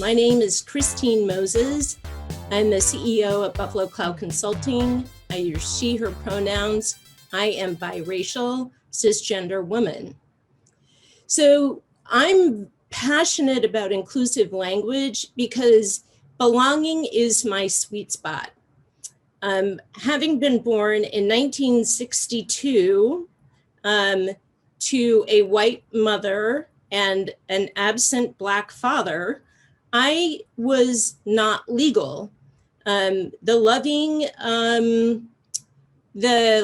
My name is Christine Moses. I'm the CEO of Buffalo Cloud Consulting. I use she, her pronouns. I am biracial, cisgender woman. So I'm passionate about inclusive language because belonging is my sweet spot. Having been born in 1962 to a white mother and an absent Black father, I was not legal. The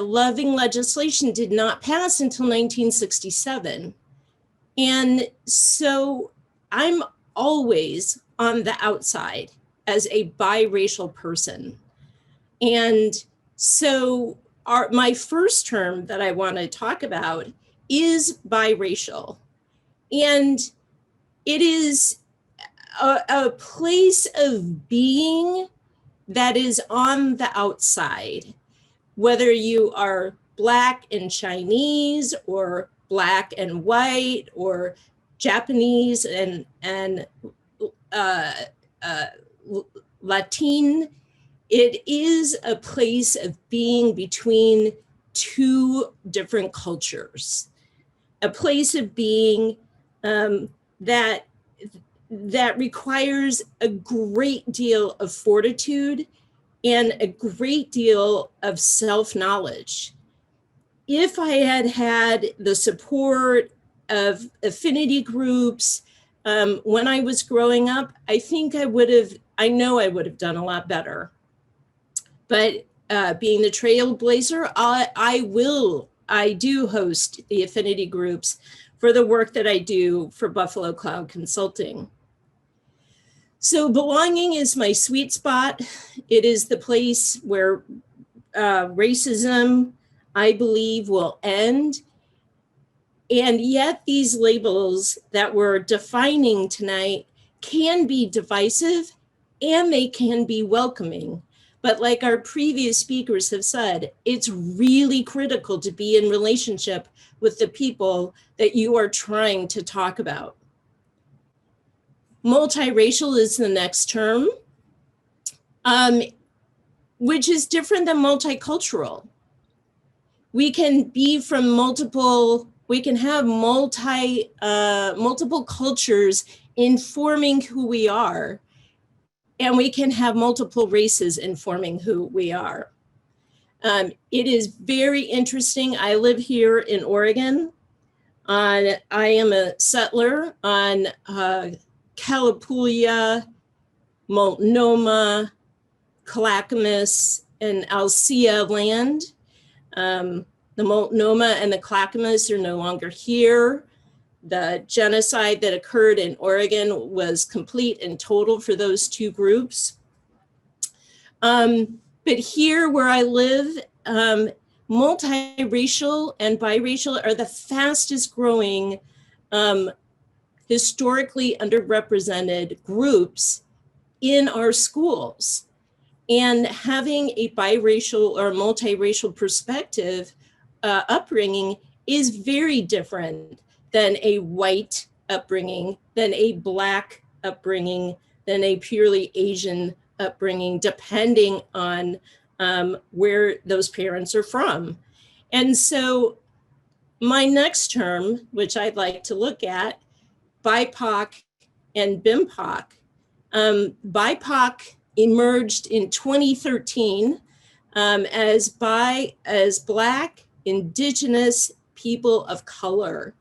loving legislation did not pass until 1967. And so I'm always on the outside as a biracial person. And so my first term that I want to talk about is biracial. And it is a place of being that is on the outside, whether you are Black and Chinese or Black and white or Japanese and Latin. It is a place of being between two different cultures, a place of being that requires a great deal of fortitude and a great deal of self-knowledge. If I had had the support of affinity groups when I was growing up, I know I would have done a lot better. But being the trailblazer, I do host the affinity groups for the work that I do for Buffalo Cloud Consulting. So belonging is my sweet spot. It is the place where racism, I believe, will end. And yet these labels that we're defining tonight can be divisive and they can be welcoming. But like our previous speakers have said, it's really critical to be in relationship with the people that you are trying to talk about. Multiracial is the next term, which is different than multicultural. We can be from we can have multiple cultures informing who we are, and we can have multiple races informing who we are. It is very interesting. I live here in Oregon. I am a settler on Calapooya, Multnomah, Clackamas, and Alsea land. The Multnomah and the Clackamas are no longer here. The genocide that occurred in Oregon was complete and total for those two groups. But here where I live, multiracial and biracial are the fastest growing historically underrepresented groups in our schools. And having a biracial or multiracial perspective upbringing is very different than a white upbringing, than a Black upbringing, than a purely Asian upbringing, depending on where those parents are from. And so my next term, which I'd like to look at, BIPOC and BIMPOC. BIPOC emerged in 2013 as Black, Indigenous, people of color.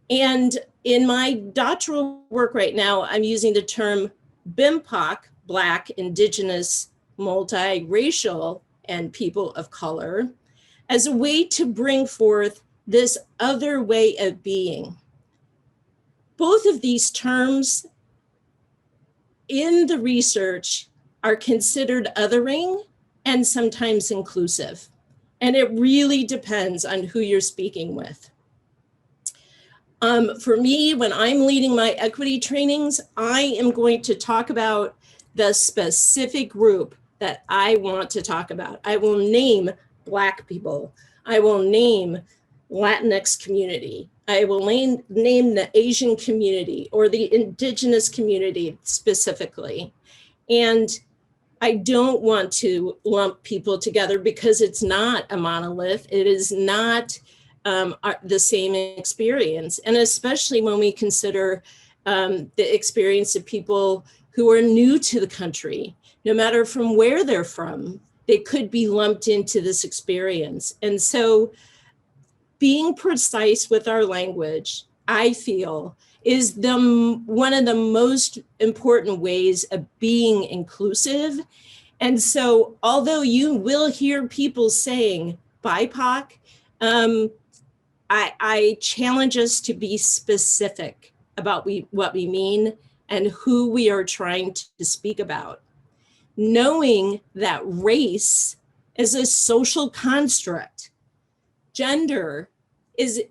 And in my doctoral work right now, I'm using the term BIMPOC, Black, Indigenous, multiracial, and people of color, as a way to bring forth this other way of being. Both of these terms in the research are considered othering and sometimes inclusive. And it really depends on who you're speaking with. For me, when I'm leading my equity trainings, I am going to talk about the specific group that I want to talk about. I will name Black people. I will name Latinx community. I will name the Asian community or the indigenous community specifically. And I don't want to lump people together because it's not a monolith. It is not the same experience. And especially when we consider the experience of people who are new to the country, no matter from where they're from, they could be lumped into this experience. And so being precise with our language, I feel, is one of the most important ways of being inclusive. And so, although you will hear people saying BIPOC, I challenge us to be specific about what we mean and who we are trying to speak about. Knowing that race is a social construct. Gender is,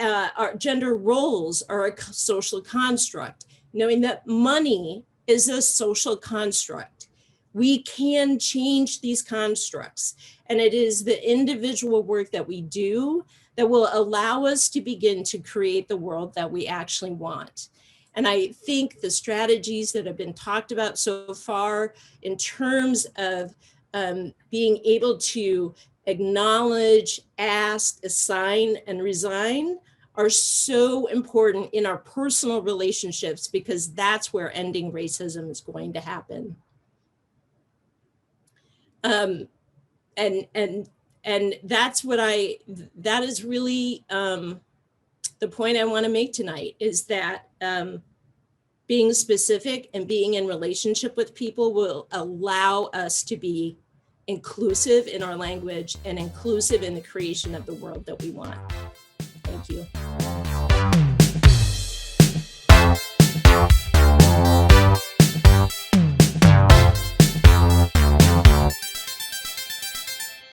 our gender roles are a social construct. Knowing that money is a social construct. We can change these constructs, and it is the individual work that we do that will allow us to begin to create the world that we actually want. And I think the strategies that have been talked about so far in terms of being able to acknowledge, ask, assign, and resign are so important in our personal relationships, because that's where ending racism is going to happen. And that's what that is really the point I want to make tonight, is that being specific and being in relationship with people will allow us to be inclusive in our language and inclusive in the creation of the world that we want. Thank you.